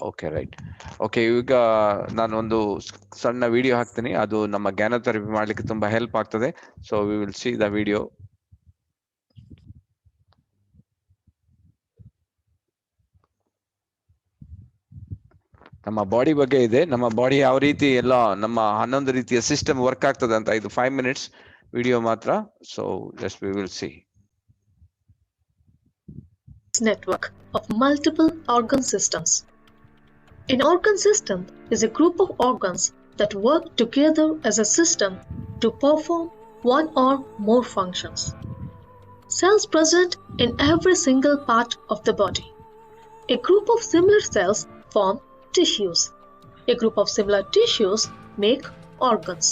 Okay right. Okay, ಈಗ ನಾನೊಂದು ಸಣ್ಣ ವಿಡಿಯೋ ಹಾಕ್ತೀನಿ, ಅದು ನಮ್ಮ ಜ್ಞಾನ ಥೆರಪಿ ಮಾಡ್ಲಿಕ್ಕೆ ತುಂಬಾ ಹೆಲ್ಪ್ ಆಗ್ತದೆ. So we will see the video. ನಮ್ಮ ಬಾಡಿ ಬಗ್ಗೆ ಇದೆ, ನಮ್ಮ ಬಾಡಿ ಯಾವ ರೀತಿ ಎಲ್ಲ ನಮ್ಮ 11 ರೀತಿಯ ಸಿಸ್ಟಮ್ ವರ್ಕ್ ಆಗ್ತದೆ ಅಂತ. ಇದು 5 minutes ವಿಡಿಯೋ ಮಾತ್ರ. So just we will see. Network of multiple organ systems. An organ system is a group of organs that work together as a system to perform one or more functions. Cells present in every single part of the body. A group of similar cells form tissues. A group of similar tissues make organs.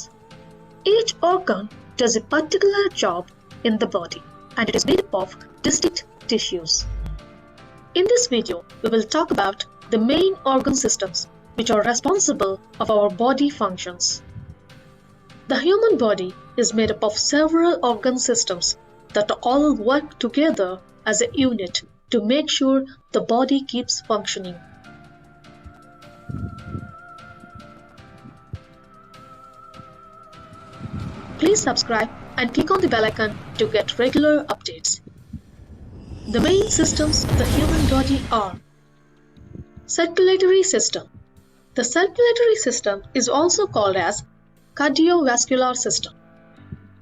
Each organ does a particular job in the body, and it is made up of distinct tissues. In this video, we will talk about the main organ systems which are responsible of our body functions. The human body is made up of several organ systems that all work together as a unit to make sure the body keeps functioning. Please subscribe and click on the bell icon to get regular updates. The main systems of the human body are: circulatory system. The circulatory system is also called as cardiovascular system.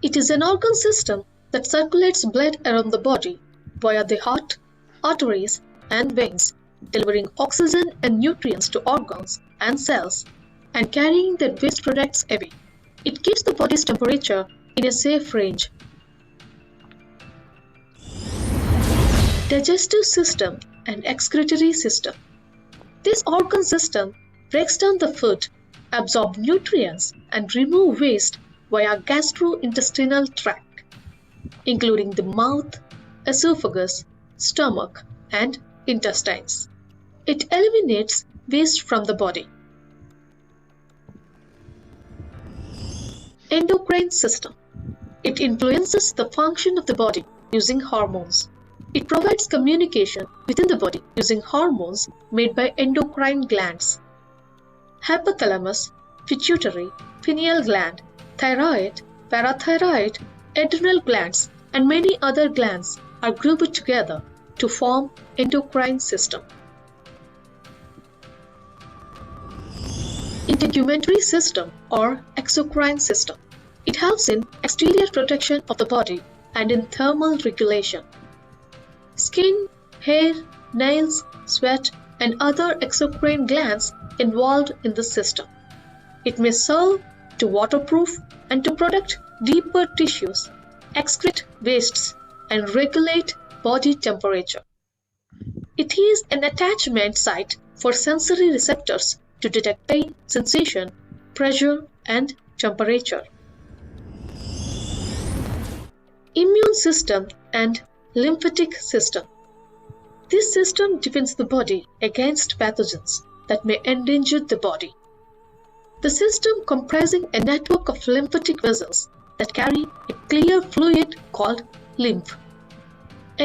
It is an organ system that circulates blood around the body via the heart, arteries, and veins, delivering oxygen and nutrients to organs and cells and carrying their waste products away. It keeps the body's temperature in a safe range. Digestive system and excretory system. This organ system breaks down the food, absorbs nutrients, and removes waste via gastrointestinal tract, including the mouth, esophagus, stomach, and intestines. It eliminates waste from the body. Endocrine system. It influences the function of the body using hormones. It provides communication within the body using hormones made by endocrine glands. Hypothalamus, pituitary, pineal gland, thyroid, parathyroid, adrenal glands, and many other glands are grouped together to form endocrine system. Integumentary system or exocrine system. It helps in exterior protection of the body and in thermal regulation. Skin, hair, nails, sweat, and other exocrine glands involved in the system. It may serve to waterproof and to protect deeper tissues, excrete wastes, and regulate body temperature. It is an attachment site for sensory receptors to detect pain, sensation, pressure, and temperature. Immune system and lymphatic system. This system defends the body against pathogens that may endanger the body. The system comprising a network of lymphatic vessels that carry a clear fluid called lymph.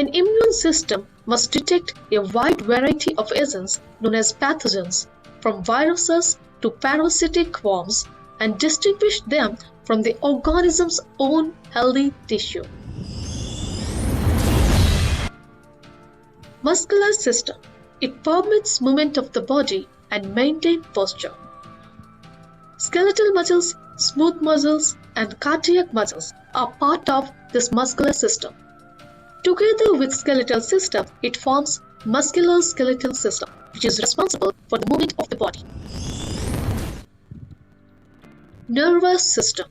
An immune system must detect a wide variety of agents known as pathogens, from viruses to parasitic worms, and distinguish them from the organism's own healthy tissue. Muscular system. It permits movement of the body and maintain posture. Skeletal muscles, smooth muscles, and cardiac muscles are part of this muscular system. Together with skeletal system, it forms musculoskeletal system, which is responsible for the movement of the body. Nervous system.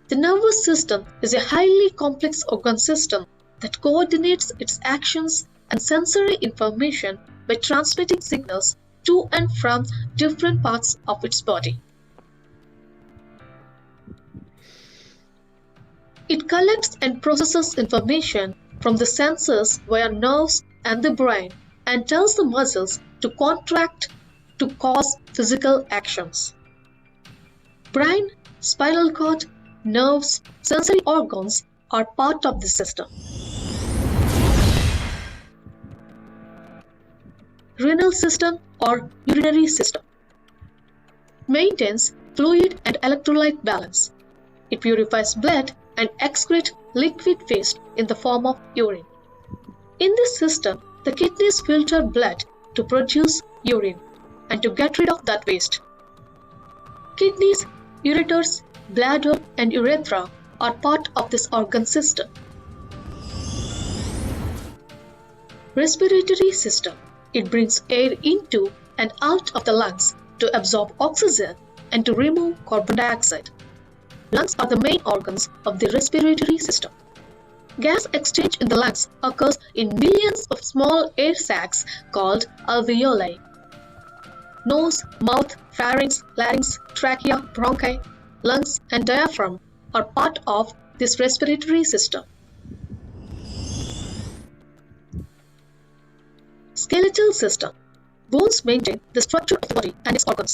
The nervous system is a highly complex organ system that coordinates its actions and sensory information by transmitting signals to and from different parts of its body. It collects and processes information from the senses via nerves and the brain and tells the muscles to contract to cause physical actions. Brain, spinal cord, nerves, sensory organs are part of the system. Renal system or urinary system. Maintains fluid and electrolyte balance. It purifies blood and excretes liquid waste in the form of urine. In this system, the kidneys filter blood to produce urine and to get rid of that waste. Kidneys, ureters, bladder, and urethra are part of this organ system. Respiratory system. It brings air into and out of the lungs to absorb oxygen and to remove carbon dioxide. Lungs are the main organs of the respiratory system. Gas exchange in the lungs occurs in millions of small air sacs called alveoli. Nose, mouth, pharynx, larynx, trachea, bronchi, lungs, and diaphragm are part of this respiratory system. Skeletal system. Bones maintain the structure of the body and its organs.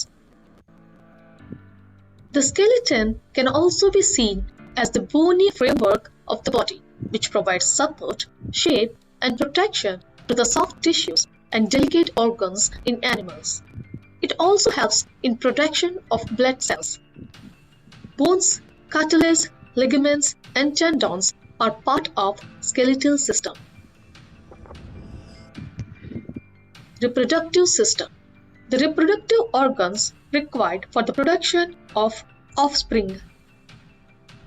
The skeleton can also be seen as the bony framework of the body, which provides support, shape, and protection to the soft tissues and delicate organs in animals. It also helps in production of blood cells. Bones, cartilage, ligaments, and tendons are part of skeletal system. Reproductive system. The reproductive organs required for the production of offspring.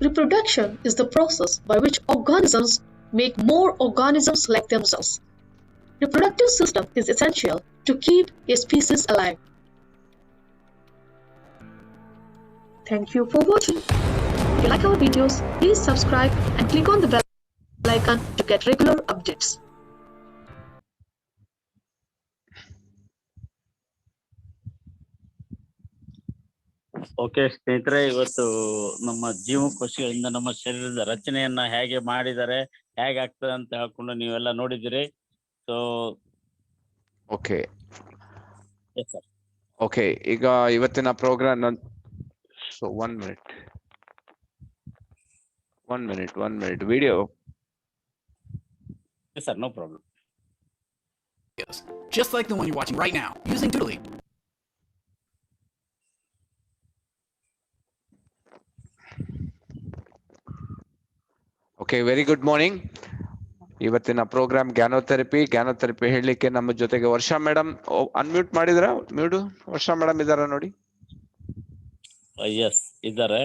Reproduction is the process by which organisms make more organisms like themselves. Reproductive system is essential to keep a species alive. Thank you for watching. If you like our videos, please subscribe and click on the bell icon to get regular updates. Okay ಸ್ನೇಹಿತರೆ, ಇವತ್ತು ನಮ್ಮ ಜೀವಕೋಶಗಳಿಂದ ನಮ್ಮ ಶರೀರದ ರಚನೆಯನ್ನ ಹೇಗೆ ಮಾಡಿದ್ದಾರೆ, ಹೇಗೆ ಆಗ್ತದೆ ಅಂತ ಹೇಳ್ಕೊಂಡು ನೀವೆಲ್ಲ ನೋಡಿದಿರಿ. So okay yes sir. Okay, ಈಗ ಇವತ್ತಿನ programme so one minute video. Yes sir, no problem. Just like the one you're watching right now, using Doodly. Okay, very good morning. ಇವತ್ತಿನ ಪ್ರೋಗ್ರಾಮ್ ಜ್ಞಾನೋಥೆರಪಿ ಹೇಳಲಿಕ್ಕೆ ನಮ್ಮ ಜೊತೆಗೆ ವರ್ಷಾ ಮೇಡಮ್ ಅನ್ಮ್ಯೂಟ್ ಮಾಡಿದ್ರ? ವರ್ಷಾ madam ಇದಾರ ನೋಡಿ. S ಇದ್ದಾರೆ,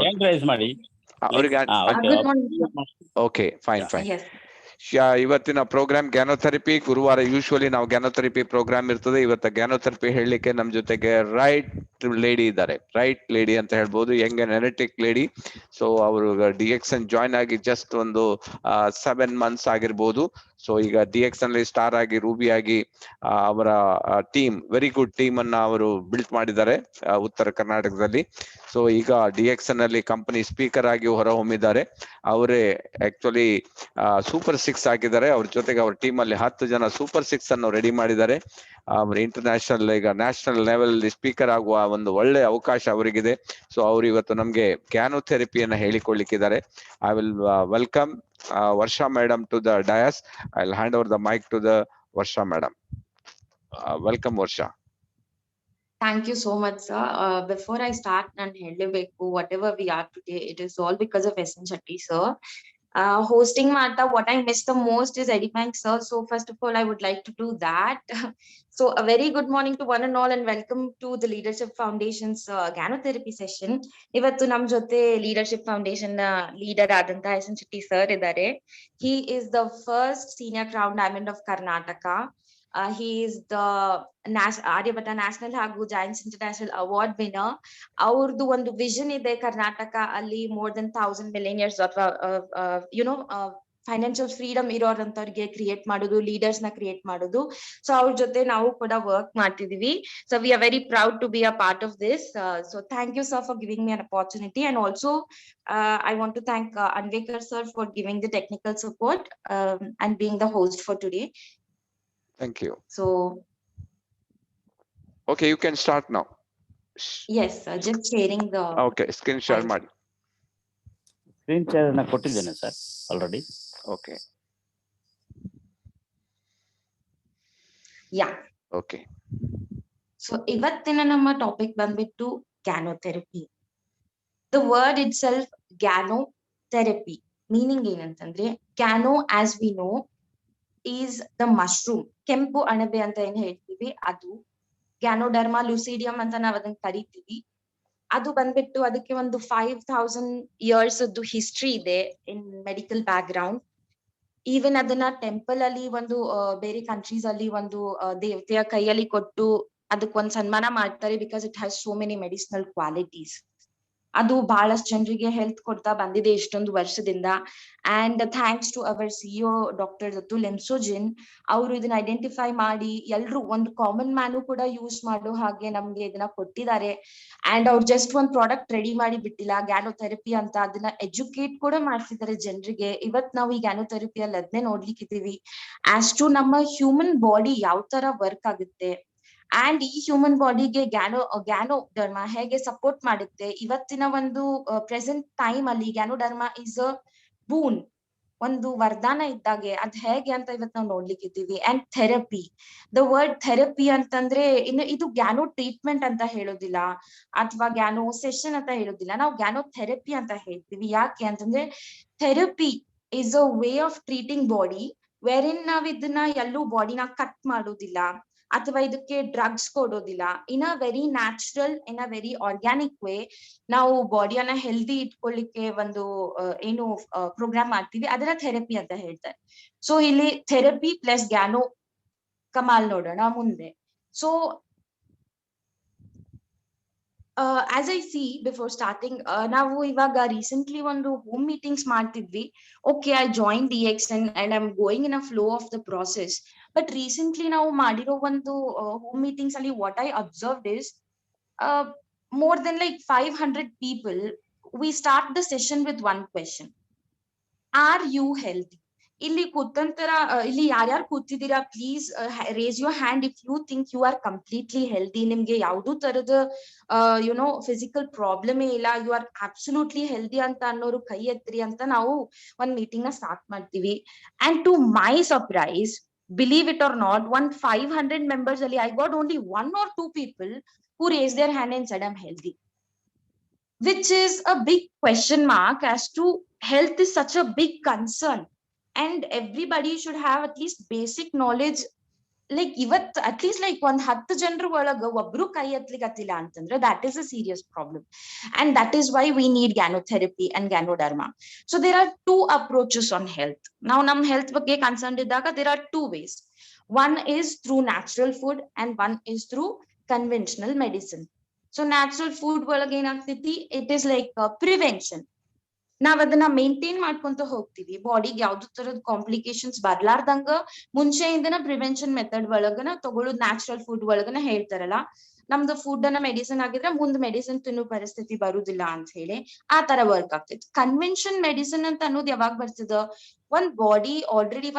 ಹ್ಯಾಂಡ್ ರೈಸ್ ಮಾಡಿ ಅವರಿಗೆ. Okay, fine. ಇವತ್ತಿನ ಪ್ರೋಗ್ರಾಮ್ ಜ್ಞಾನೋಥೆರಪಿ. ಗುರುವಾರ ಯೂಶುವಲಿ ನಾವು ಜ್ಞಾನೋಥೆರಪಿ ಪ್ರೋಗ್ರಾಮ್ ಇರ್ತದೆ. ಇವತ್ತು ಜ್ಞಾನೋಥೆರಪಿ ಹೇಳಲಿಕ್ಕೆ ನಮ್ ಜೊತೆಗೆ ರೈಟ್ ಲೇಡಿ ಇದ್ದಾರೆ. ರೈಟ್ ಲೇಡಿ ಅಂತ ಹೇಳ್ಬೋದು, ಯಂಗ್ ಎನರ್ಜೆಟಿಕ್ ಲೇಡಿ. ಸೊ ಅವರು DXN ಜಾಯ್ನ್ ಆಗಿ ಜಸ್ಟ್ ಒಂದು 7 months ಆಗಿರ್ಬೋದು. ಸೊ ಈಗ DXN ಅಲ್ಲಿ ಸ್ಟಾರ್ ಆಗಿ ರೂಬಿ ಆಗಿ ಅವರ ಟೀಮ್, ವೆರಿ ಗುಡ್ ಟೀಮ್ ಅನ್ನ ಅವರು ಬಿಲ್ಟ್ ಮಾಡಿದ್ದಾರೆ ಉತ್ತರ ಕರ್ನಾಟಕದಲ್ಲಿ. ಸೊ ಈಗ DXN ಅಲ್ಲಿ ಕಂಪನಿ ಸ್ಪೀಕರ್ ಆಗಿ ಹೊರಹೊಮ್ಮಿದ್ದಾರೆ. ಅವರೇ ಆಕ್ಚುಲಿ ಸೂಪರ್ 6 ಆಗಿದ್ದಾರೆ. ಅವ್ರ ಜೊತೆಗೆ ಅವ್ರ ಟೀಮ್ ಅಲ್ಲಿ 10 ಜನ ಸೂಪರ್ 6 ಅನ್ನು ರೆಡಿ ಮಾಡಿದ್ದಾರೆ. ಇಂಟರ್ನ್ಯಾಷನಲ್, ಈಗ ನ್ಯಾಷನಲ್ ಲೆವೆಲ್ ಸ್ಪೀಕರ್ ಆಗುವ ಒಂದು ಒಳ್ಳೆ ಅವಕಾಶ ಅವರಿಗಿದೆ. ಸೊ ಅವರು ಇವತ್ತು ನಮ್ಗೆ ಜ್ಞಾನೋಥೆರಪಿಯನ್ನ ಹೇಳಿಕೊಳ್ಳಿಕ್ಕಿದ್ದಾರೆ. I will welcome Varsha madam to the dais. I'll hand over the mic to the Varsha madam. Welcome, Varsha. Thank you so much, sir. Before I start and whatever we are today, it is all because of SN Shetty, sir. Hosting Martha, what I miss the most is Edibank, sir. So first of all, I would like to do that. So a very good morning to one and all, and welcome to the Leadership Foundation's Gyanotherapy session. Ivattu nam jote Leadership Foundation leader adanta SN Shetty sir idare. He is the first senior crown diamond of Karnataka. He is the Aryabhatta National ಹಾಗೂ Giants International Award winner. ಅವ್ರದ್ದು ಒಂದು vision ಇದೆ ಕರ್ನಾಟಕ ಅಲ್ಲಿ more than 1,000 millionaires ಅಥವಾ financial freedom ಇರೋರಂತವ್ರಿಗೆ create ಮಾಡೋದು, leaders ನ create ಮಾಡೋದು. ಸೊ ಅವ್ರ ಜೊತೆ ನಾವು ಕೂಡ ವರ್ಕ್ ಮಾಡ್ತಿದೀವಿ. So we are very proud to be a part of this. So thank you sir for giving me an opportunity, and also I want to thank Anvekar sir for giving the technical support and being the host for today. Thank you. So okay, you can start now. Yes, just sharing the okay, screen share ಮಾಡಿ. Screen share ಅನ್ನ ಕೊಟ್ಟಿದ್ದೇನೆ sir already. Okay. Yeah. Okay. So ಇವತ್ತಿನ ನಮ್ಮ topic ಬಂದ್ಬಿಟ್ಟು ganotherapy. The word itself ganotherapy meaning ಏನಂತಂದ್ರೆ, gano as we know is the mushroom, ಕೆಂಪು ಅಣಬೆ ಅಂತ ಏನ್ ಹೇಳ್ತೀವಿ ಅದು. ಗ್ಯಾನೋಡರ್ಮಾ ಲುಸಿಡಿಯಂ ಅಂತ ನಾವ್ ಅದನ್ನ ಕರಿತೀವಿ. ಅದು ಬಂದ್ಬಿಟ್ಟು ಅದಕ್ಕೆ ಒಂದು 5000 years ಹಿಸ್ಟ್ರಿ ಇದೆ ಇನ್ ಮೆಡಿಕಲ್ ಬ್ಯಾಕ್ ಗ್ರೌಂಡ್. ಈವನ್ ಅದನ್ನ ಟೆಂಪಲ್ ಅಲ್ಲಿ ಒಂದು ಬೇರೆ ಕಂಟ್ರೀಸ್ ಅಲ್ಲಿ ಒಂದು ದೇವತೆಯ ಕೈಯಲ್ಲಿ ಕೊಟ್ಟು ಅದಕ್ಕೊಂದ್ ಸನ್ಮಾನ ಮಾಡ್ತಾರೆ, because it has so many medicinal qualities. ಅದು ಬಹಳಷ್ಟು ಜನರಿಗೆ ಹೆಲ್ತ್ ಕೊಡ್ತಾ ಬಂದಿದೆ ಇಷ್ಟೊಂದು ವರ್ಷದಿಂದ. And thanks to our CEO doctor Atul ಎಮ್ಸೋಜಿನ್, ಅವರು ಇದನ್ನ ಐಡೆಂಟಿಫೈ ಮಾಡಿ ಎಲ್ರು ಒಂದು ಕಾಮನ್ ಮ್ಯಾನು ಕೂಡ ಯೂಸ್ ಮಾಡೋ ಹಾಗೆ ನಮ್ಗೆ ಇದನ್ನ ಕೊಟ್ಟಿದ್ದಾರೆ. ಅಂಡ್ ಅವ್ರು ಜಸ್ಟ್ ಒಂದ್ ಪ್ರಾಡಕ್ಟ್ ರೆಡಿ ಮಾಡಿ ಬಿಟ್ಟಿಲ್ಲ, ಗ್ಯಾನೋಥೆರಪಿ ಅಂತ ಅದನ್ನ ಎಜುಕೇಟ್ ಕೂಡ ಮಾಡ್ತಿದ್ದಾರೆ ಜನರಿಗೆ. ಇವತ್ ನಾವು ಈ ಗ್ಯಾನೋಥೆರಪಿಯಲ್ಲಿ ಅದನ್ನೇ ನೋಡ್ಲಿಕ್ಕಿದೀವಿ, ಆಸ್ ಟು ನಮ್ಮ ಹ್ಯೂಮನ್ ಬಾಡಿ ಯಾವ ತರ ವರ್ಕ್ ಆಗುತ್ತೆ ಅಂಡ್ ಈ ಹ್ಯೂಮನ್ ಬಾಡಿಗೆ ಗ್ಯಾನೋಡರ್ಮಾ ಹೇಗೆ ಸಪೋರ್ಟ್ ಮಾಡುತ್ತೆ. ಇವತ್ತಿನ ಒಂದು ಪ್ರೆಸೆಂಟ್ ಟೈಮ್ ಅಲ್ಲಿ ಗ್ಯಾನೋಡರ್ಮಾ ಇಸ್ ಅ ಬೂನ್, ಒಂದು ವರದಾನ ಇದ್ದಾಗೆ. ಅದ್ ಹೇಗೆ ಅಂತ ಇವತ್ ನಾವು ನೋಡ್ಲಿಕ್ಕಿದ್ದೀವಿ. And therapy, the word therapy ಅಂತಂದ್ರೆ ಇನ್ನು ಇದು ಗ್ಯಾನೋ ಟ್ರೀಟ್ಮೆಂಟ್ ಅಂತ ಹೇಳೋದಿಲ್ಲ, ಅಥವಾ ಗ್ಯಾನೋ ಸೆಷನ್ ಅಂತ ಹೇಳೋದಿಲ್ಲ, ನಾವು ಗ್ಯಾನೋ ಥೆರಪಿ ಅಂತ ಹೇಳ್ತೀವಿ. ಯಾಕೆ ಅಂತಂದ್ರೆ therapy is a way of treating body, wherein ನಾವ್ ಇದನ್ನ ಎಲ್ಲೂ ಬಾಡಿನ ಕಟ್ ಮಾಡೋದಿಲ್ಲ ಅಥವಾ ಇದಕ್ಕೆ ಡ್ರಗ್ಸ್ ಕೊಡೋದಿಲ್ಲ. In a very natural, in a very organic way ನಾವು ಬಾಡಿಯನ್ನ ಹೆಲ್ದಿ ಇಟ್ಕೊಳ್ಳಿಕ್ಕೆ ಒಂದು ಏನು ಪ್ರೋಗ್ರಾಮ್ ಮಾಡ್ತೀವಿ, ಅದನ್ನ ಥೆರಪಿ ಅಂತ ಹೇಳ್ತಾರೆ. ಸೊ ಇಲ್ಲಿ ಥೆರಪಿ ಪ್ಲಸ್ ಗ್ಯಾನೋ ಕಮಾಲ್ ನೋಡೋಣ ಮುಂದೆ. So as I C before starting, ನಾವು ಇವಾಗ ರೀಸೆಂಟ್ಲಿ ಒಂದು ಹೋಮ್ ಮೀಟಿಂಗ್ಸ್ ಮಾಡ್ತಿದ್ವಿ. Okay, I join DX and I am going in a flow of the process. But recently ನಾವು ಮಾಡಿರೋ ಒಂದು ಹೋಮ್ ಮೀಟಿಂಗ್ಸ್ ಅಲ್ಲಿ what I observed is more than like 500 people, we start the session with one question: are you healthy? ಇಲ್ಲಿ ಕೂತಂತರ ಇಲ್ಲಿ ಯಾರ್ಯಾರು ಕೂತಿದ್ದೀರಾ, please raise your hand if you think you are completely healthy. ನಿಮ್ಗೆ ಯಾವ್ದು ತರದ physical ಪ್ರಾಬ್ಲಮೇ ಇಲ್ಲ, ಯು ಆರ್ ಅಬ್ಸಲ್ಯೂಟ್ಲಿ ಹೆಲ್ದಿ ಅಂತ ಅನ್ನೋರು ಕೈ ಎತ್ತಿರಿ ಅಂತ ನಾವು ಒಂದ್ ಮೀಟಿಂಗ್ ನ ಸ್ಟಾರ್ಟ್ ಮಾಡ್ತೀವಿ. And to my surprise, believe it or not, 500 members ಅಲ್ಲಿ I got only 1 or 2 people who raised their hand and said I'm healthy, which is a big question mark as to health is such a big concern. And everybody should have at least basic knowledge. Like ಇವತ್ at least like ಒಂದ್ 10 ಜನರ ಒಳಗ ಒಬ್ರು ಕೈ ಎತ್ತಲಿಕತ್ತಿಲ್ಲ ಅಂತಂದ್ರೆ that is a serious problem. And that is why we need gyanotherapy and gyanoderma. So there are two approaches on health. Now ನಮ್ health ಬಗ್ಗೆ concerned ಇದ್ದಾಗ there are two ways. One is through natural food and one is through conventional medicine. So natural food ಒಳಗ ಏನಾಗ್ತೈತಿ, it is like prevention. ನಾವ್ ಅದನ್ನ maintain ಮಾಡ್ಕೊಂತ ಹೋಗ್ತೀವಿ, ಬಾಡಿಗೆ ಯಾವ್ದು ತರದ ಕಾಂಪ್ಲಿಕೇಶನ್ಸ್ ಬರ್ಲಾರ್ದಂಗ ಮುಂಚೆಯಿಂದನ ಪ್ರಿವೆನ್ಷನ್ ಮೆಥಡ್ ಒಳಗನ ತಗೊಳ್ಳೋದು. ನ್ಯಾಚುರಲ್ ಫುಡ್ ಒಳಗನ ಹೇಳ್ತಾರಲ್ಲ, ನಮ್ದು ಫುಡ್ ಅನ್ನ ಮೆಡಿಸಿನ್ ಆಗಿದ್ರೆ ಮುಂದ್ ಮೆಡಿಸಿನ್ ತಿನ್ನೋ ಪರಿಸ್ಥಿತಿ ಬರುದಿಲ್ಲ ಅಂತ ಹೇಳಿ ಆ ತರ ವರ್ಕ್ ಆಗ್ತೈತಿ. ಕನ್ವೆನ್ಷನ್ ಮೆಡಿಸಿನ್ ಅಂತ ಅನ್ನೋದು ಯಾವಾಗ ಬರ್ತದ, ಒಂದ್ ಬಾಡಿ ಆಲ್ರೆಡಿ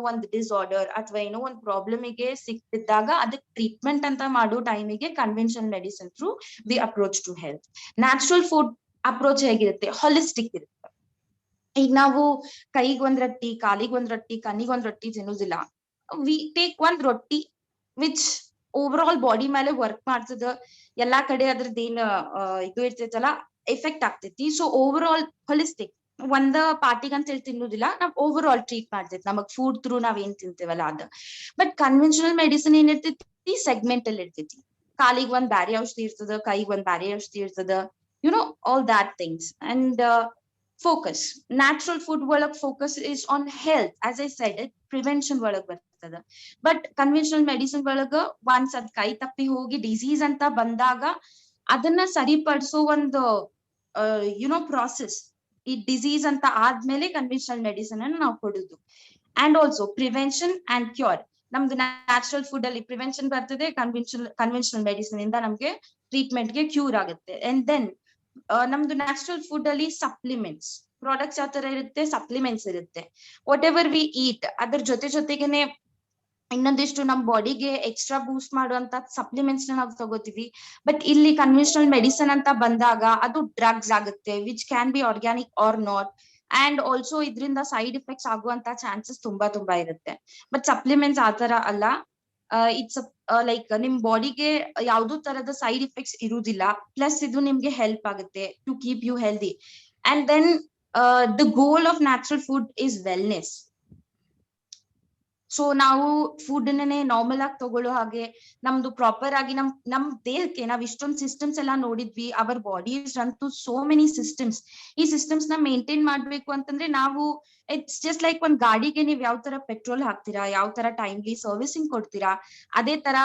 ಒಂದ್ ಡಿಸಾರ್ಡರ್ ಅಥವಾ ಏನೋ ಒಂದ್ ಪ್ರಾಬ್ಲಮಿಗೆ ಸಿಕ್ತಿದ್ದಾಗ ಅದಕ್ಕೆ ಟ್ರೀಟ್ಮೆಂಟ್ ಅಂತ ಮಾಡೋ ಟೈಮಿಗೆ convention medicine through we approach to health. Natural food approach ಹೇಗಿರುತ್ತೆ, ಹಾಲಿಸ್ಟಿಕ್ ಇರುತ್ತೆ. ಈಗ ನಾವು ಕೈಗ್ ಒಂದ್ ರೊಟ್ಟಿ, ಕಾಲಿಗ್ ಒಂದ್ ರೊಟ್ಟಿ, ಕಣ್ಣಿಗ್ ಒಂದ್ ರೊಟ್ಟಿ ತಿನ್ನೋದಿಲ್ಲ. ವಿ ಟೇಕ್ ಒಂದ್ ರೊಟ್ಟಿ ವಿಚ್ ಓವರ್ ಆಲ್ ಬಾಡಿ ಮೇಲೆ ವರ್ಕ್ ಮಾಡ್ತದ, ಎಲ್ಲಾ ಕಡೆ ಅದ್ರದ್ದೇನ್ ಇದು ಇರ್ತೈತಲ್ಲ ಎಫೆಕ್ಟ್ ಆಗ್ತೈತಿ. ಸೊ ಓವರ್ ಆಲ್ ಹಾಲಿಸ್ಟಿಕ್, ಒಂದ ಪಾರ್ಟಿಗ್ ಅಂತ ಹೇಳಿ ತಿನ್ನೋದಿಲ್ಲ, ನಾವ್ ಓವರ್ ಆಲ್ ಟ್ರೀಟ್ ಮಾಡ್ತೈತಿ ನಮಗ್ ಫುಡ್ ಥ್ರೂ ನಾವ್ ಏನ್ ತಿಂತೇವಲ್ಲ ಅದ. ಬಟ್ ಕನ್ವೆನ್ಷನಲ್ ಮೆಡಿಸಿನ್ ಏನ್ ಇರ್ತೈತಿ, ಸೆಗ್ಮೆಂಟಲ್ ಇರ್ತೈತಿ. ಕಾಲಿಗ್ ಒಂದ್ ಬ್ಯಾರೆ ಔಷಧಿ ಇರ್ತದ, ಕೈಗ್ ಒಂದ್ ಬ್ಯಾರೆ ಔಷಧಿ ಇರ್ತದ, all that things. And focus, natural food ಒಳಗ್ focus is on health, as I said it, prevention ಒಳಗ್ ಬರ್ತದ. ಬಟ್ ಕನ್ವೆನ್ಷನಲ್ ಮೆಡಿಸಿನ್ ಒಳಗ ಒನ್ಸ್ ಅದ್ ಕೈ ತಪ್ಪಿ ಹೋಗಿ ಡಿಸೀಸ್ ಅಂತ ಬಂದಾಗ ಅದನ್ನ ಸರಿಪಡಿಸೋ ಒಂದು ಪ್ರಾಸೆಸ್, ಈ ಡಿಸೀಸ್ ಅಂತ ಆದ್ಮೇಲೆ ಕನ್ವೆನ್ಷನಲ್ ಮೆಡಿಸಿನ್ ಅನ್ನ ನಾವು ಕೊಡುದು. And also prevention and cure. ನಮ್ದು ನ್ಯಾಚುರಲ್ ಫುಡ್ ಅಲ್ಲಿ ಪ್ರಿವೆನ್ಷನ್ ಬರ್ತದೆ, ಕನ್ವೆನ್ಷನಲ್ ಮೆಡಿಸಿನ್ ಇಂದ ನಮ್ಗೆ ಟ್ರೀಟ್ಮೆಂಟ್ ಗೆ ಕ್ಯೂರ್ ಆಗುತ್ತೆ. ಅಂಡ್ ದೆನ್ ನಮ್ದು ನ್ಯಾಚುರಲ್ ಫುಡ್ ಅಲ್ಲಿ ಸಪ್ಲಿಮೆಂಟ್ಸ್ ಪ್ರಾಡಕ್ಟ್ಸ್ ಯಾವ ತರ ಇರುತ್ತೆ, ಸಪ್ಲಿಮೆಂಟ್ಸ್ ಇರುತ್ತೆ. ವಾಟ್ ಎವರ್ ವಿ ಈಟ್ ಅದ್ರ ಜೊತೆಗೇನೆ ಇನ್ನೊಂದಿಷ್ಟು ನಮ್ ಬಾಡಿಗೆ ಎಕ್ಸ್ಟ್ರಾ ಬೂಸ್ಟ್ ಮಾಡುವಂತ ಸಪ್ಲಿಮೆಂಟ್ಸ್ ನ ನಾವು ತಗೋತೀವಿ. ಬಟ್ ಇಲ್ಲಿ ಕನ್ವೆನ್ಷನಲ್ ಮೆಡಿಸಿನ್ ಅಂತ ಬಂದಾಗ ಅದು ಡ್ರಗ್ಸ್ ಆಗುತ್ತೆ, which can be organic or not. And also ಇದರಿಂದ ಸೈಡ್ ಎಫೆಕ್ಟ್ಸ್ ಆಗುವಂತ ಚಾನ್ಸಸ್ ತುಂಬಾ ಇರುತ್ತೆ. ಬಟ್ ಸಪ್ಲಿಮೆಂಟ್ಸ್ ಆತರ ಅಲ್ಲ, ಇಟ್ಸ್ ಲೈಕ್ ನಿಮ್ ಬಾಡಿಗೆ ಯಾವ್ದೋ ತರದ ಸೈಡ್ ಇಫೆಕ್ಟ್ಸ್ ಇರುವುದಿಲ್ಲ, ಪ್ಲಸ್ ಇದು ನಿಮ್ಗೆ ಹೆಲ್ಪ್ ಆಗುತ್ತೆ to keep you healthy. And then the goal of natural food is wellness. So ನಾವು ಫುಡ್ ನೇ ನಾರ್ಮಲ್ ಆಗಿ ತಗೊಳ್ಳೋ ಹಾಗೆ ನಮ್ದು ಪ್ರಾಪರ್ ಆಗಿ ನಮ್ ದೇಹಕ್ಕೆ ನಾವ್ ಇಷ್ಟೊಂದು ಸಿಸ್ಟಮ್ಸ್ ಎಲ್ಲ ನೋಡಿದ್ವಿ. Our body is run to so many systems. ಈ ಸಿಸ್ಟಮ್ಸ್ ನ ಮೇಂಟೈನ್ ಮಾಡ್ಬೇಕು ಅಂತಂದ್ರೆ ನಾವು, ಇಟ್ಸ್ ಜಸ್ಟ್ ಲೈಕ್ ಒಂದ್ ಗಾಡಿಗೆ ನೀವ್ ಯಾವ ತರ ಪೆಟ್ರೋಲ್ ಹಾಕ್ತೀರಾ, ಯಾವ ತರ ಟೈಮ್ಲಿ ಸರ್ವಿಸಿಂಗ್ ಕೊಡ್ತೀರಾ, ಅದೇ ತರ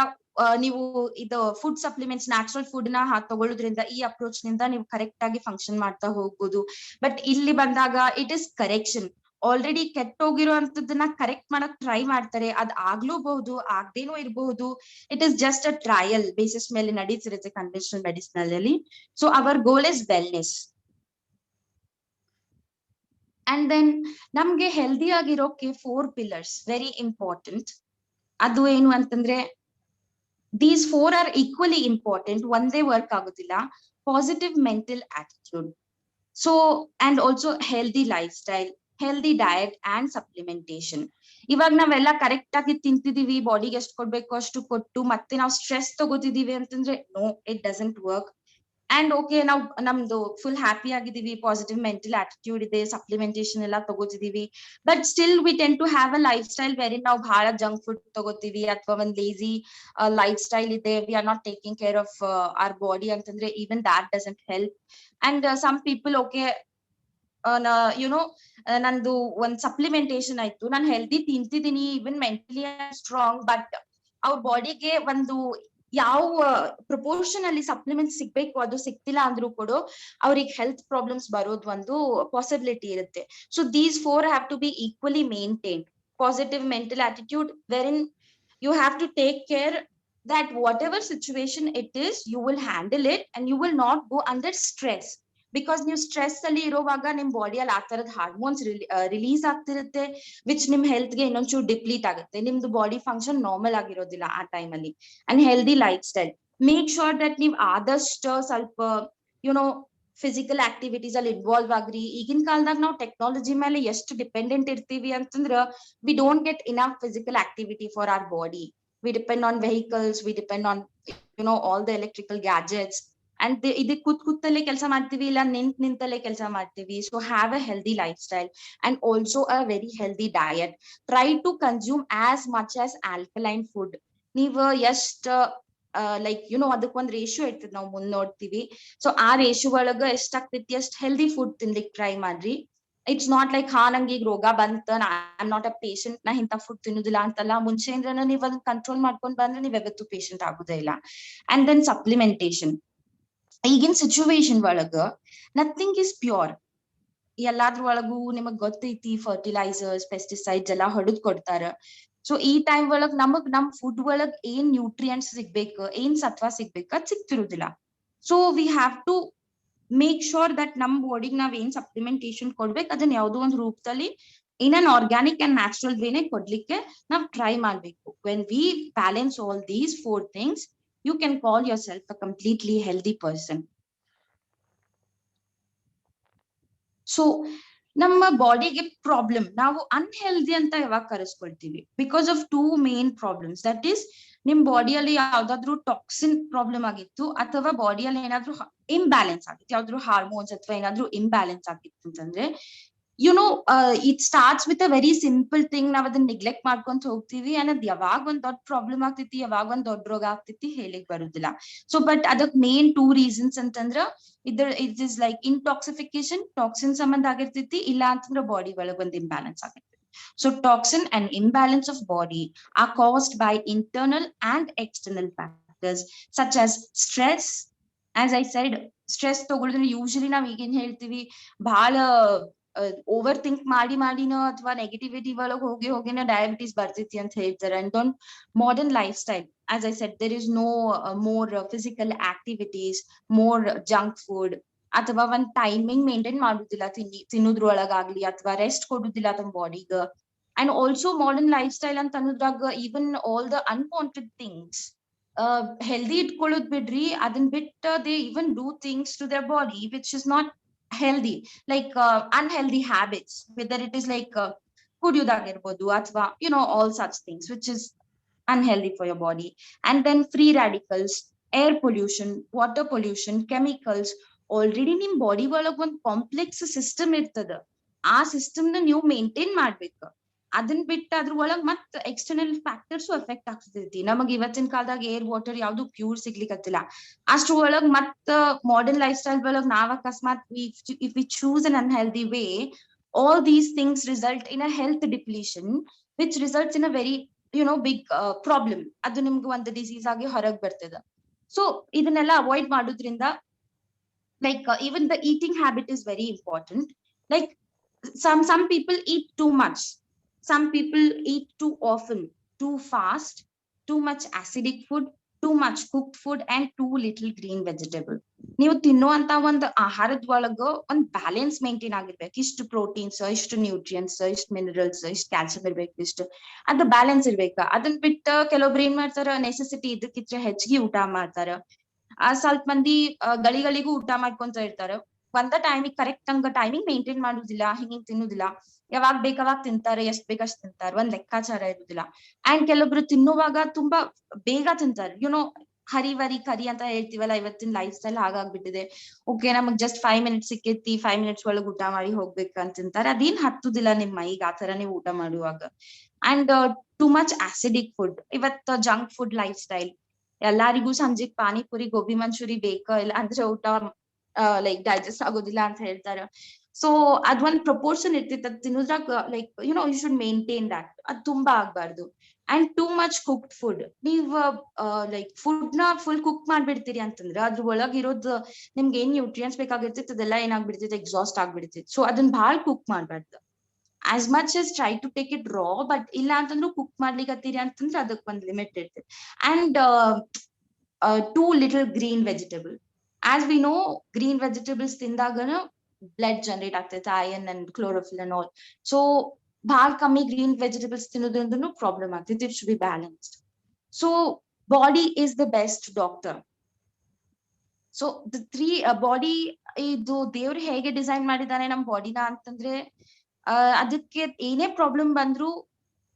ನೀವು ಇದು ಫುಡ್ ಸಪ್ಲಿಮೆಂಟ್ಸ್ ನ್ಯಾಚುರಲ್ ಫುಡ್ ನ ತಗೊಳ್ಳೋದ್ರಿಂದ, ಈ ಅಪ್ರೋಚ್ ನಿಂದ ನೀವು ಕರೆಕ್ಟ್ ಆಗಿ ಫಂಕ್ಷನ್ ಮಾಡ್ತಾ ಹೋಗ್ಬೋದು. ಬಟ್ ಇಲ್ಲಿ ಬಂದಾಗ ಇಟ್ ಇಸ್ ಕರೆಕ್ಷನ್. ಆಲ್ರೆಡಿ ಕೆಟ್ಟೋಗಿರೋ ಅಂತದನ್ನ ಕರೆಕ್ಟ್ ಮಾಡಕ್ ಟ್ರೈ ಮಾಡ್ತಾರೆ. ಅದ್ ಆಗ್ಲೂಬಹುದು, ಆಗ್ದೇನೂ ಇರಬಹುದು. It is just a trial basis ಮೇಲೆ ನಡೀತಿರುತ್ತೆ ಕನ್ವೆನ್ಷನಲ್ ಮೆಡಿಸಿನ್ ಅಲ್ಲಿ. So our goal is wellness. And then ನಮ್ಗೆ ಹೆಲ್ದಿ ಆಗಿರೋಕೆ 4 ಪಿಲ್ಲರ್ಸ್ ವೆರಿ ಇಂಪಾರ್ಟೆಂಟ್. ಅದು ಏನು ಅಂತಂದ್ರೆ, ದೀಸ್ 4 ಆರ್ ಈಕ್ವಲಿ ಇಂಪಾರ್ಟೆಂಟ್. ಒಂದೇ ವರ್ಕ್ ಆಗೋದಿಲ್ಲ. Positive mental attitude, so and also healthy life style, healthy diet and supplementation. ಇವಾಗ ನಾವೆಲ್ಲ ಕರೆಕ್ಟ್ ಆಗಿ ತಿಂತಿದೀವಿ, ಬಾಡಿಗೆ ಎಷ್ಟು ಕೊಡ್ಬೇಕು ಅಷ್ಟು ಕೊಟ್ಟು ಮತ್ತೆ ನಾವು ಸ್ಟ್ರೆಸ್ ತಗೋತಿದೀವಿ ಅಂತಂದ್ರೆ no, it doesn't work. And okay, ನಾವು ನಮ್ದು ಫುಲ್ ಹ್ಯಾಪಿ ಆಗಿದೀವಿ, ಪಾಸಿಟಿವ್ ಮೆಂಟಲ್ ಆಟಿಟ್ಯೂಡ್ ಇದೆ, ಸಪ್ಲಿಮೆಂಟೇಶನ್ ಎಲ್ಲ ತಗೋತಿದೀವಿ, but still we tend to have a lifestyle very ನಾವು ಬಹಳ ಜಂಕ್ ಫುಡ್ ತಗೋತೀವಿ, ಅಥವಾ ಒಂದ್ ಲೇಜಿ ಲೈಫ್ ಸ್ಟೈಲ್ ಇದೆ, we are not taking care of our body ಅಂತಂದ್ರೆ even that doesn't help. And some people okay, you know ನಂದು ಒಂದ್ supplementation ಆಯ್ತು, ನಾನು ಹೆಲ್ದಿ ತಿಂತಿದೀನಿ, ಇವನ್ ಮೆಂಟಲಿ ಸ್ಟ್ರಾಂಗ್, ಬಟ್ ಅವ್ರ ಬಾಡಿಗೆ ಒಂದು ಯಾವ ಪ್ರಪೋರ್ಷನ್ ಅಲ್ಲಿ ಸಪ್ಲಿಮೆಂಟ್ ಸಿಗ್ಬೇಕು ಅದು ಸಿಗ್ತಿಲ್ಲ ಅಂದ್ರೂ ಕೂಡ ಅವ್ರಿಗೆ ಹೆಲ್ತ್ ಪ್ರಾಬ್ಲಮ್ಸ್ ಬರೋದು ಒಂದು ಪಾಸಿಬಿಲಿಟಿ ಇರುತ್ತೆ. So these 4 have to be equally maintained. Positive mental attitude, wherein you have to take care that whatever situation it is, you will handle it and you will not go under stress. Because ನೀವು stress ಅಲ್ಲಿ ಇರೋವಾಗ ನಿಮ್ ಬಾಡಿಯಲ್ಲಿ ಆ ತರದ hormones release ಆಗ್ತಿರುತ್ತೆ, which ನಿಮ್ health ಗೆ ಇನ್ನೊಂಚೂರು deplete ಆಗುತ್ತೆ. ನಿಮ್ದು ಬಾಡಿ ಫಂಕ್ಷನ್ ನಾರ್ಮಲ್ ಆಗಿರೋದಿಲ್ಲ ಆ ಟೈಮ್ ಅಲ್ಲಿ. And healthy life style, make sure that ನೀವ್ ಆದಷ್ಟು ಸ್ವಲ್ಪ ಯುನೋ ಫಿಸಿಕಲ್ ಆಕ್ಟಿವಿಟೀಸ್ ಅಲ್ಲಿ ಇನ್ವಾಲ್ವ್ ಆಗ್ರಿ. ಈಗಿನ ಕಾಲದಾಗ ನಾವು ಟೆಕ್ನಾಲಜಿ ಮೇಲೆ ಎಷ್ಟು ಡಿಪೆಂಡೆಂಟ್ ಇರ್ತೀವಿ ಅಂತಂದ್ರ we don't get enough physical activity for our body. We depend on vehicles, we depend on all the electrical gadgets, and idhe ಕೂತಲ್ಲೇ ಕೆಲಸ ಮಾಡ್ತೀವಿ, ಇಲ್ಲ ನಿಂತಲ್ಲೇ ಕೆಲಸ ಮಾಡ್ತೀವಿ. So have a healthy lifestyle and also a very healthy diet. Try to consume as much as alkaline food. ನೀವು ಎಷ್ಟ like ಅದಕ್ಕೆ ಒಂದು ರೇಷಿಯೋ ಇರ್ತದೆ, ನಾವು ಮುಂದ್ ನೋಡ್ತೀವಿ. ಸೊ ಆ ರೇಷಿಯೋ ಒಳಗ ಎಷ್ಟಾಗ್ತೈತಿ ಅಷ್ಟ್ ಹೆಲ್ದಿ ಫುಡ್ ತಿನ್ಲಿಕ್ ಟ್ರೈ ಮಾಡ್ರಿ. ಇಟ್ಸ್ ನಾಟ್ ಲೈಕ್ ನಂಗೆ ಈಗ ರೋಗ ಬಂತ, I am not a patient, ನಾ ಇಂಥ ಫುಡ್ ತಿನ್ನುದಿಲ್ಲ ಅಂತಲ್ಲ. ಮುಂಚೆಯಿಂದ ನೀವ್ ಅದನ್ನ ಕಂಟ್ರೋಲ್ ಮಾಡ್ಕೊಂಡ್ ಬಂದ್ರೆ ನೀವ್ ಯಾವತ್ತೂ ಪೇಷಂಟ್ ಆಗುದೇ ಇಲ್ಲ. ಅಂಡ್ ದೆನ್ ಸಪ್ಲಿಮೆಂಟೇಶನ್, ಈಗಿನ ಸಿಚುವೇಶನ್ ಒಳಗ ನಥಿಂಗ್ ಇಸ್ ಪ್ಯೂರ್. ಎಲ್ಲಾದ್ರ ಒಳಗೂ ನಿಮಗ್ ಗೊತ್ತೈತಿ ಫರ್ಟಿಲೈಸರ್ಸ್, ಪೆಸ್ಟಿಸೈಡ್ಸ್ ಎಲ್ಲಾ ಹೊಡೆದ್ ಕೊಡ್ತಾರ. ಸೊ ಈ ಟೈಮ್ ಒಳಗ್ ನಮ್ ಫುಡ್ ಒಳಗ್ ಏನ್ ನ್ಯೂಟ್ರಿಯೆಂಟ್ಸ್ ಸಿಗ್ಬೇಕು, ಏನ್ ಸತ್ವ ಸಿಗ್ಬೇಕು, ಅದ್ ಸಿಗ್ತಿರುದಿಲ್ಲ. So we have to make sure that ನಮ್ ಬಾಡಿಗೆ ನಾವ್ ಏನ್ ಸಪ್ಲಿಮೆಂಟೇಶನ್ ಕೊಡ್ಬೇಕು ಅದನ್ನ ಯಾವ್ದೋ ಒಂದ್ ರೂಪದಲ್ಲಿ ಇನ್ ಅನ್ ಆರ್ಗ್ಯಾನಿಕ್ ಅಂಡ್ ನ್ಯಾಚುರಲ್ ವೇನೆ ಕೊಡ್ಲಿಕ್ಕೆ ನಾವ್ ಟ್ರೈ ಮಾಡ್ಬೇಕು. When we balance all these 4 things, you can call yourself a completely healthy person. So ನಮ್ಮ ಬಾಡಿಗೆ ಪ್ರಾಬ್ಲಮ್ ನಾವು ಅನ್ಹೆಲ್ದಿ ಅಂತ ಯಾವಾಗ ಕರೆಸ್ಕೊಳ್ತೀವಿ? Because of 2 main problems. That is ನಿಮ್ ಬಾಡಿಯಲ್ಲಿ ಯಾವ್ದಾದ್ರು ಟಾಕ್ಸಿನ್ ಪ್ರಾಬ್ಲಮ್ ಆಗಿತ್ತು, ಅಥವಾ ಬಾಡಿಯಲ್ಲಿ ಏನಾದ್ರು ಇಂಬ್ಯಾಲೆನ್ಸ್ ಆಗಿತ್ತು, ಯಾವ್ದಾದ್ರು ಹಾರ್ಮೋನ್ಸ್ ಅಥವಾ ಏನಾದ್ರು ಇಂಬ್ಯಾಲೆನ್ಸ್ ಆಗಿತ್ತು ಅಂತಂದ್ರೆ it starts with a very simple thing. ನಾವ್ ಅದನ್ನ ನೆಗ್ಲೆಕ್ಟ್ ಮಾಡ್ಕೊಂತ ಹೋಗ್ತೀವಿ, ಅಂಡ್ ಅದ್ ಯಾವಾಗ ಒಂದ್ ದೊಡ್ಡ ಪ್ರಾಬ್ಲಮ್ ಆಗ್ತೈತಿ, ಯಾವಾಗ ಒಂದ್ ದೊಡ್ಡ ರೋಗ ಆಗ್ತೈತಿ ಹೇಳಿಕ್ ಬರುದಿಲ್ಲ. ಸೊ ಬಟ್ ಅದಕ್ ಮೇನ್ 2 reasons ಅಂತಂದ್ರ ಇಟ್ ಇಸ್ ಲೈಕ್ ಇಂಟಾಕ್ಸಿಫಿಕೇಶನ್, ಟಾಕ್ಸಿನ್ ಸಂಬಂಧ ಆಗಿರ್ತೈತಿ, ಇಲ್ಲ ಅಂತಂದ್ರ ಬಾಡಿ ಒಳಗ್ ಒಂದ್ ಇಂಬ್ಯಾಲೆನ್ಸ್ ಆಗಿರ್ತೈತಿ. So toxin and imbalance of body are caused by internal and external factors such as stress. As I said, stress ತಗೊಳ್ಳೋದ್ರೆ ಯೂಶಲಿ ನಾವ್ ಈಗೇನ್ ಹೇಳ್ತೀವಿ, ಬಹಳ ಓವರ್ ಥಿಂಕ್ ಮಾಡಿನೋ ಅಥವಾ ನೆಗೆಟಿವಿಟಿ ಒಳಗೆ ಹೋಗಿನ ಡಯಾಬಿಟೀಸ್ ಬರ್ತೈತಿ ಅಂತ ಹೇಳ್ತಾರೆ. And on modern life style, as I said, there is no more physical activities, more junk food, ಅಥವಾ ಒಂದ್ ಟೈಮಿಂಗ್ ಮೇಂಟೈನ್ ಮಾಡುದಿಲ್ಲ ತಿನ್ನೋದ್ರೊಳಗಾಗ್ಲಿ, ಅಥವಾ ರೆಸ್ಟ್ ಕೊಡುದಿಲ್ಲ ತಮ್ಮ ಬಾಡಿಗ. And also modern lifestyle ಅಂತ ಅನ್ನೋದ್ರಾಗ even all the unwanted things, healthy ಇಟ್ಕೊಳ್ಳೋದ್ ಬಿಡ್ರಿ, ಅದನ್ ಬಿಟ್ಟು they even do things to their body which is not healthy, like unhealthy habits, whether it is like ಕುಡಿಯೋದಾಗಿರ್ಬೋದು, ಅಥವಾ all such things which is unhealthy for your body. And then free radicals, air pollution, water pollution, chemicals. Already ನಿಮ್ body ಒಳಗ್ ಒಂದ್ complex system ಇರ್ತದ. ಆ system ನ ನೀವು maintain ಮಾಡ್ಬೇಕು. ಅದನ್ ಬಿಟ್ಟು ಅದ್ರ ಒಳಗ್ ಮತ್ ಎಕ್ಸ್ಟರ್ನಲ್ ಫ್ಯಾಕ್ಟರ್ಸ್ ಎಫೆಕ್ಟ್ ಆಗ್ತೈತಿ. ನಮಗ್ ಇವತ್ತಿನ ಕಾಲದಾಗ ಏರ್ ವಾಟರ್ ಯಾವ್ದು ಪ್ಯೂರ್ ಸಿಗ್ಲಿಕ್ಕತ್ತಿಲ್ಲ. ಅಷ್ಟ್ರ ಒಳಗ್ ಮತ್ ಮಾಡರ್ನ್ ಲೈಫ್ ಸ್ಟೈಲ್ ಒಳಗ್ ನಾವ್ ಅಕಸ್ಮಾತ್ if we choose an unhealthy way, all these things result in a health depletion, which results in a very big problem. ಅದು ನಿಮ್ಗೆ ಒಂದು ಡಿಸೀಸ್ ಆಗಿ ಹೊರಗ್ ಬರ್ತದ. ಸೊ ಇದನ್ನೆಲ್ಲ ಅವಾಯ್ಡ್ ಮಾಡೋದ್ರಿಂದ like even the eating habit is very important. Like some people eat too much, some people eat too often, too fast, too much acidic food, too much cooked food, and too little green vegetable. ನೀವು ತಿನ್ನುವಂತ ಒಂದು ಆಹಾರದ ಒಳಗ ಒಂದ್ balance maintain ಆಗಿರ್ಬೇಕು. ಇಷ್ಟು proteins, ಇಷ್ಟು nutrients, ಇಷ್ಟು minerals, ಇಷ್ಟು ಕ್ಯಾಲ್ಸಿಯಂ ಇರ್ಬೇಕು, ಇಷ್ಟು ಅದು ಬ್ಯಾಲೆನ್ಸ್ ಇರ್ಬೇಕ. ಅದನ್ ಬಿಟ್ಟ ಕೆಲವೊಬ್ರು ಏನ್ ಮಾಡ್ತಾರ, ನೆಸೆಸಿಟಿ ಇದಕ್ಕಿದ್ರೆ ಹೆಚ್ಚಿಗೆ ಊಟ ಮಾಡ್ತಾರ. ಸ್ವಲ್ಪ ಮಂದಿ ಗಳಿಗಳಿಗೂ ಊಟ ಮಾಡ್ಕೊಂತ ಇರ್ತಾರ. ಒಂದ ಟೈಮಿಗೆ ಕರೆಕ್ಟ್ ಹಂಗ ಟೈಮಿಂಗ್ ಮೇಂಟೈನ್ ಮಾಡುದಿಲ್ಲ, ಹಿಂಗ್ ತಿನ್ನುದಿಲ್ಲ. ಯಾವಾಗ ಬೇಕಾವಾಗ ತಿಂತಾರೆ, ಎಷ್ಟ್ ಬೇಕಷ್ಟ್ ತಿಂತಾರೆ, ಒಂದ್ ಲೆಕ್ಕಾಚಾರ ಇರುದಿಲ್ಲ. ಅಂಡ್ ಕೆಲವೊಬ್ರು ತಿನ್ನುವಾಗ ತುಂಬಾ ಬೇಗ ತಿಂತಾರೆ. ಹರಿವರಿ ಕರಿ ಅಂತ ಹೇಳ್ತೀವಲ್ಲ, ಇವತ್ತಿನ ಲೈಫ್ ಸ್ಟೈಲ್ ಹಾಗಾಗ್ಬಿಟ್ಟಿದೆ. ಓಕೆ, ನಮಗ್ ಜಸ್ಟ್ 5 minutes ಸಿಕ್ಕೈತಿ, 5 minutes ಒಳಗ್ ಊಟ ಮಾಡಿ ಹೋಗ್ಬೇಕಂತ ತಿಂತಾರೆ. ಅದೇನ್ ಹತ್ತುದಿಲ್ಲ ನಿಮ್ ಮೈಗೆ ಆತರ ನೀವು ಊಟ ಮಾಡುವಾಗ. And too much acidic food, ಇವತ್ ಜಂಕ್ ಫುಡ್ ಲೈಫ್ ಸ್ಟೈಲ್. ಎಲ್ಲಾರಿಗೂ ಸಂಜೆಗ್ ಪಾನಿಪುರಿ, ಗೋಬಿ ಮಂಚೂರಿ ಬೇಕ, ಇಲ್ಲ ಅಂದ್ರೆ ಊಟ ಲೈಕ್ ಡೈಜೆಸ್ಟ್ ಆಗೋದಿಲ್ಲ ಅಂತ ಹೇಳ್ತಾರ. ಸೊ ಅದೊಂದ್ ಪ್ರಪೋರ್ಷನ್ ಇರ್ತಿತ್ತು, ಅದ್ ತಿನ್ನೋದ್ರಾಗ like you should maintain that. ಅದ್ ತುಂಬಾ ಆಗ್ಬಾರ್ದು. And too much cooked food, ನೀವ್ ಲೈಕ್ ಫುಡ್ ನ ಫುಲ್ ಕುಕ್ ಮಾಡ್ಬಿಡ್ತೀರಿ ಅಂತಂದ್ರೆ ಅದ್ರ ಒಳಗ್ ಇರೋದು ನಿಮ್ಗೆ ಏನ್ ನ್ಯೂಟ್ರಿಯನ್ಸ್ ಬೇಕಾಗಿರ್ತೈತಿ ಅದೆಲ್ಲ ಏನಾಗ್ಬಿಡ್ತೈತಿ, ಎಕ್ಸಾಸ್ಟ್ ಆಗ್ಬಿಡ್ತೈತಿ. ಸೊ ಅದನ್ನ ಭಾಳ ಕುಕ್ ಮಾಡ್ಬಾರ್ದು. as much as try to take it raw, but ಇಲ್ಲ ಅಂತಂದ್ರು ಕುಕ್ ಮಾಡ್ಲಿಕ್ಕತ್ತೀರಿ ಅಂತಂದ್ರೆ ಅದಕ್ಕೆ ಒಂದ್ ಲಿಮಿಟ್ ಇರ್ತೈತಿ. And too little green vegetable. As we know, green vegetables ತಿಂದಾಗನ blood generate ಆಗ್ತೈತೆ, iron and chlorophyll and all. So ಭಾಳ ಕಮ್ಮಿ ಗ್ರೀನ್ ವೆಜಿಟೇಬಲ್ಸ್ ತಿನ್ನೋದ್ರಿಂದನೂ ಪ್ರಾಬ್ಲಮ್ ಆಗ್ತೈತಿ. It should be balanced. So body is the best doctor. So the three body, ಇದು ದೇವ್ರು ಹೇಗೆ design ಮಾಡಿದಾನೆ ನಮ್ ಬಾಡಿನ ಅಂತಂದ್ರೆ, ಅದಕ್ಕೆ ಏನೇ ಪ್ರಾಬ್ಲಮ್ ಬಂದ್ರು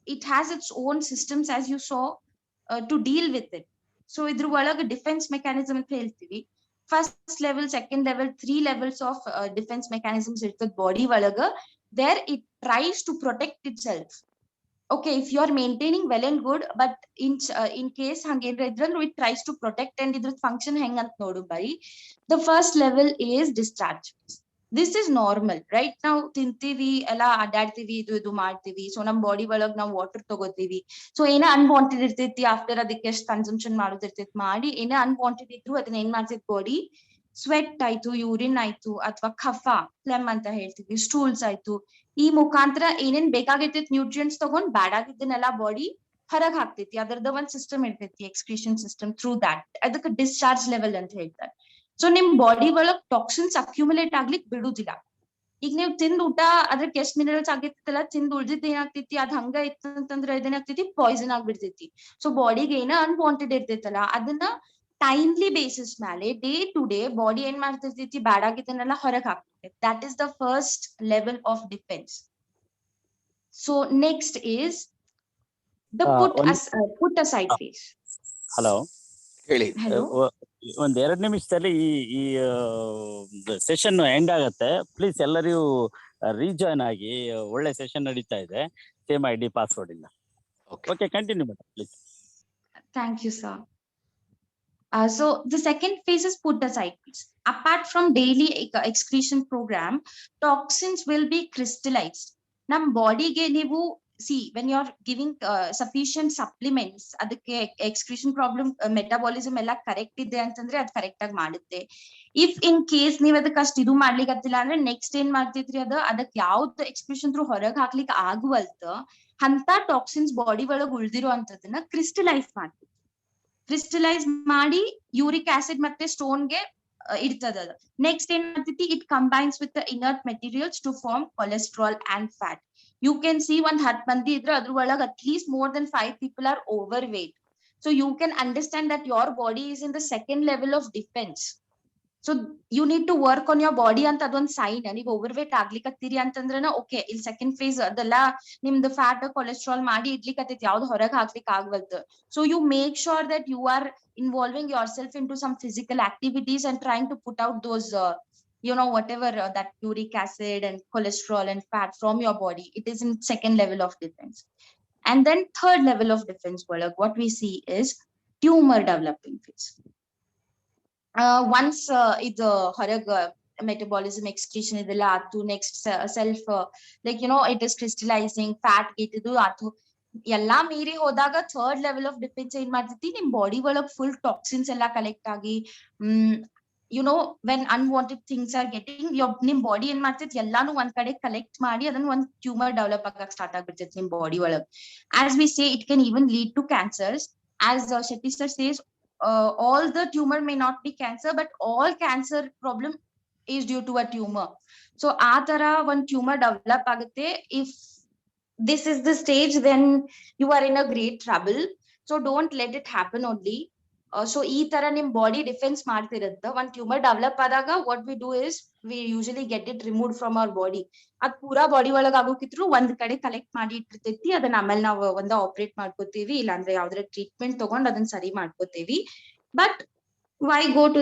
it has its own systems as you saw to deal with it. So ಇದ್ರ ಒಳಗೆ ಡಿಫೆನ್ಸ್ ಮೆಕ್ಯಾನಿಸಮ್ ಅಂತ ಹೇಳ್ತೀವಿ. First level, second level, 3 levels of defence mechanisms ಇರ್ತದ ಬಾಡಿ ಒಳಗ. There it tries to protect itself. Okay, if you are maintaining well and good, but in case hangedra idrandu it tries to protect and idra function heng ant nodu bari. The first level is discharge. This is normal. Right now tintivi ella adadtivi, idu ಮಾಡ್ತೀವಿ. So ನಮ್ಮ body ಒಳಗ್ ನಾವು water ತಗೋತೀವಿ. So ಏನ unwanted ಇರ್ತೈತಿ, after ಅದಕ್ಕೆ ಎಷ್ಟು consumption ಮಾಡೋದಿರ್ತೈತಿ, ಮಾಡಿ ಏನ ಅನ್ವಾಂಟೆಡ್ ಇದ್ರು ಅದನ್ನ ಏನ್ ಮಾಡ್ತೈತಿ ಬಾಡಿ, ಸ್ವೆಟ್ ಆಯ್ತು, ಯೂರಿನ್ ಆಯ್ತು, ಅಥವಾ ಕಫ, ಫ್ಲೆಮ್ ಅಂತ ಹೇಳ್ತೀವಿ, ಸ್ಟೂಲ್ಸ್ ಆಯ್ತು, ಈ ಮುಖಾಂತರ ಏನೇನ್ ಬೇಕಾಗಿರ್ತೈತಿ ನ್ಯೂಟ್ರಿಯೆಂಟ್ಸ್ ತಗೊಂಡ್ ಬ್ಯಾಡ್ ಆಗಿದ್ದನ್ನೆಲ್ಲ ಬಾಡಿ ಹೊರಗ್ ಹಾಕ್ತೈತಿ. ಅದರದ ಒಂದ್ ಸಿಸ್ಟಮ್ ಇರ್ತೈತಿ, ಎಕ್ಸ್ಕ್ರೀಷನ್ ಸಿಸ್ಟಮ್. ಥ್ರೂ ದಟ್ ಅದಕ್ಕೆ ಡಿಸ್ಚಾರ್ಜ್ ಲೆವೆಲ್ ಅಂತ ಹೇಳ್ತಾರೆ. ಸೊ ನಿಮ್ ಬಾಡಿ ಒಳಗ್ ಟಾಕ್ಸಿನ್ಸ್ ಅಕ್ಯುಮುಲೇಟ್ ಆಗ್ಲಿಕ್ ಬಿಡುದಿಲ್ಲ. ಈಗ ನೀವ್ ತಿಂದ್ ಊಟ ಅದಕ್ಕೆ ಎಷ್ಟ್ ಮಿನರಲ್ಸ್ ಆಗಿರ್ತೈತಲ್ಲ, ತಿಂದ್ ಉಳ್ದಿದ್ ಏನಾಗ್ತೈತಿ, ಅದ್ ಹಂಗ ಇತ್ತು ಅಂತಂದ್ರೆ ಇದೇನಾಗ್ತೈತಿ, ಪಾಯ್ಸನ್ ಆಗ್ಬಿಡ್ತೈತಿ. ಸೊ ಬಾಡಿಗೆ ಏನ ಅನ್ವಾಂಟೆಡ್ ಇರ್ತೈತಲ್ಲ ಅದನ್ನ ಟೈಮ್ಲಿ ಬೇಸಿಸ್ ಮೇಲೆ ಡೇ ಟು ಡೇ ಬಾಡಿ ಏನ್ ಮಾಡ್ತಿರ್ತೈತಿ, ಬ್ಯಾಡ್ ಆಗಿದ್ದನ್ನೆಲ್ಲ ಹೊರಗ್ ಹಾಕ್ತೈತಿ. That is the first level of defence. So next is the put aside phase. Hello, ಹೇಳಿ. ಹಲೋ, ಒಂದ್ 2 ನಿಮಿಷದಲ್ಲಿ ಈ ಸೆಷನ್ ಎಂಡ್ ಆಗತ್ತೆ. ಪ್ಲೀಸ್ ಎಲ್ಲರಿಗೂ ರೀಜಾಯ್ನ್ ಆಗಿ, ಒಳ್ಳೆ ಸೆಷನ್ ನಡೀತಾ ಇದೆ. ಸೇಮ್ ID ಪಾಸ್ವರ್ಡ್ ಇಂದ. ಓಕೆ, ಕಂಟಿನ್ಯೂ ಮಾಡಿ please. Thank you sir. So the second phase is put aside phase. Apart from daily excretion program, toxins will be crystallized. Nam body ge neevu see, when you are giving sufficient supplements, adakke excretion problem, metabolism ella correct ide antandre ad correct ag madutte. If in case neevu adಕ್ಕೆ ಅಷ್ಟು ಇದು ಮಾಡ್ಲಿಕ್ಕತ್ತಿಲ್ಲ ಅಂದ್ರೆ next ಏನ್ ಮಾಡ್ತೈತ್ರಿ, ಅದಕ್ಕೆ ಯಾವ್ದು excretion through ಹೊರಗ್ ಹಾಕ್ಲಿಕ್ಕೆ ಆಗುವಲ್ತ ಅಂತ toxins body ಒಳಗ್ ಉಳ್ದಿರೋ ಅಂತದನ್ನ ಕ್ರಿಸ್ಟಲೈಸ್ ಮಾಡ್ತೈತಿ. ಕ್ರಿಸ್ಟಲೈಸ್ ಮಾಡಿ ಯೂರಿಕ್ ಆಸಿಡ್ ಮತ್ತೆ ಸ್ಟೋನ್ ಗೆ ಇಡ್ತದ. ನೆಕ್ಸ್ಟ್ ಏನ್ ಮಾಡ್ತೈತಿ, it combines with inert materials to form cholesterol and fat. You can see ಒಂದ್ 10 ಮಂದಿ ಇದ್ರೆ ಅದ್ರ ಒಳಗ್ at least more than 5 people are overweight. So you can understand that your body is in the second level of defense. So you need to work on your body ಅಂತ ಅದೊಂದ್ sign. ನೀವು overweight ಆಗ್ಲಿಕ್ಕತ್ತೀರಿ ಅಂತಂದ್ರನ okay, ಇಲ್ಲಿ second phase ಅದೆಲ್ಲ ನಿಮ್ದು fat cholesterol ಮಾಡಿ ಇಡ್ಲಿಕ್ಕತ್ತೈತಿ, ಯಾವ್ದು ಹೊರಗೆ ಹಾಕ್ಲಿಕ್ಕೆ ಆಗ್ವಲ್ದು. So you make sure that you are involving yourself into some physical activities and trying to put out those whatever that uric acid and cholesterol and fat from your body. It is in second level of defense. And then third level of defense, what we see is tumor developing phase. Once ಇದು ಹೊರಗ metabolism excretion ಇದೆಲ್ಲ ಆತು, next self like it is crystallising, fat ಇದು ಆತು, ಎಲ್ಲಾ ಮೀರಿ ಹೋದಾಗ third level of defence ಏನ್ ಮಾಡ್ತೈತಿ, ನಿಮ್ ಬಾಡಿ ಒಳಗ್ ಫುಲ್ ಟಾಕ್ಸಿನ್ಸ್ ಎಲ್ಲಾ ಕಲೆಕ್ಟ್ ಆಗಿ when unwanted things are getting ನಿಮ್ ಬಾಡಿ ಏನ್ ಮಾಡ್ತೈತಿ, ಎಲ್ಲಾನು ಒಂದ್ ಕಡೆ ಕಲೆಕ್ಟ್ ಮಾಡಿ ಅದನ್ನ ಒಂದ್ ಟ್ಯೂಮರ್ ಡೆವಲಪ್ ಆಗಕ್ ಸ್ಟಾರ್ಟ್ ಆಗ್ಬಿಡ್ತೈತಿ ನಿಮ್ ಬಾಡಿ ಒಳಗ್. As we say, it can even lead to cancers. As Shetty sir says, all the tumor may not be cancer, but all cancer problem is due to a tumor. So aa tara one tumor develop agutte. If this is the stage, then you are in a great trouble. So don't let it happen only. So ee tara nim body defense ಮಾಡ್ತಿರುತ್ತೆ. One tumor develop ಆದಾಗ what we do is we usually get it removed from our body. ಅದ್ ಪೂರಾ body ಒಳಗ್ ಆಗೋಕಿದ್ರು ಒಂದ್ ಕಡೆ collect ಮಾಡಿ ಇಟ್ಟಿರ್ತೈತಿ, ಅದನ್ನ ಆಮೇಲೆ ನಾವು ಒಂದ ಆಪರೇಟ್ ಮಾಡ್ಕೋತೀವಿ, ಇಲ್ಲಾಂದ್ರೆ ಯಾವ್ದಾರ ಟ್ರೀಟ್ಮೆಂಟ್ ತಗೊಂಡ್ ಅದನ್ನ ಸರಿ ಮಾಡ್ಕೋತೀವಿ. But why go to